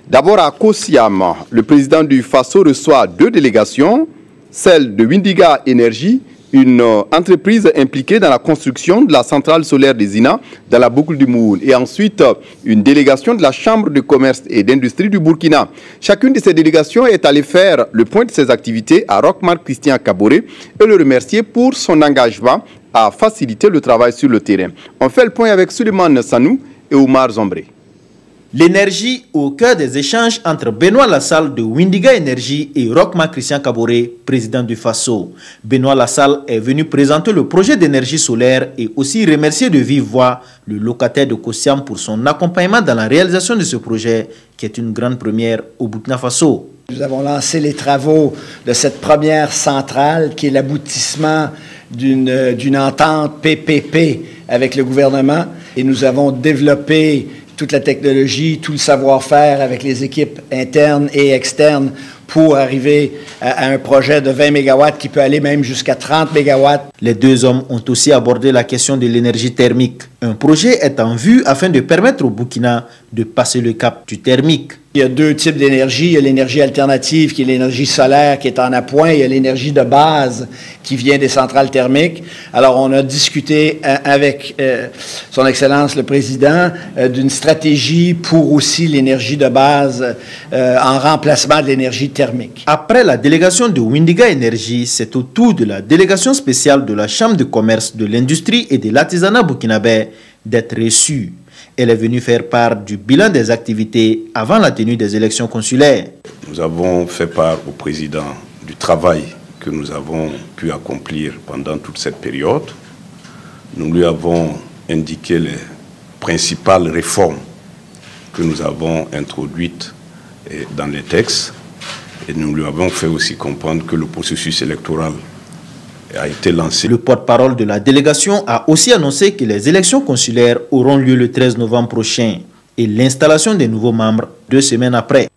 D'abord à Kosiam, le président du Faso reçoit 2 délégations, celle de Windiga Energy, une entreprise impliquée dans la construction de la centrale solaire des INA dans la boucle du Moul, et ensuite une délégation de la Chambre de commerce et d'industrie du Burkina. Chacune de ces délégations est allée faire le point de ses activités à Roch-Marc Christian Kaboré et le remercier pour son engagement à faciliter le travail sur le terrain. On fait le point avec Suleiman Sanou et Oumar Zombré. L'énergie au cœur des échanges entre Benoît Lassalle de Windiga Energy et Roch-Marc Christian Kaboré, président du Faso. Benoît Lassalle est venu présenter le projet d'énergie solaire et aussi remercier de vive voix le locataire de Kosiam pour son accompagnement dans la réalisation de ce projet qui est une grande première au Burkina Faso. Nous avons lancé les travaux de cette première centrale qui est l'aboutissement d'une entente PPP avec le gouvernement et nous avons développé toute la technologie, tout le savoir-faire avec les équipes internes et externes pour arriver à un projet de 20 MW qui peut aller même jusqu'à 30 MW. Les deux hommes ont aussi abordé la question de l'énergie thermique. Un projet est en vue afin de permettre au Burkina de passer le cap du thermique. Il y a 2 types d'énergie. Il y a l'énergie alternative qui est l'énergie solaire qui est en appoint. Il y a l'énergie de base qui vient des centrales thermiques. Alors, on a discuté avec son Excellence le Président d'une stratégie pour aussi l'énergie de base en remplacement de l'énergie thermique. Après la délégation de Windiga Energy, c'est au tour de la délégation spéciale de la Chambre de commerce, de l'industrie et de l'artisanat burkinabé d'être reçue. Elle est venue faire part du bilan des activités avant la tenue des élections consulaires. Nous avons fait part au président du travail que nous avons pu accomplir pendant toute cette période. Nous lui avons indiqué les principales réformes que nous avons introduites dans les textes et nous lui avons fait aussi comprendre que le processus électoral a été lancé. Le porte-parole de la délégation a aussi annoncé que les élections consulaires auront lieu le 13 novembre prochain et l'installation des nouveaux membres 2 semaines après.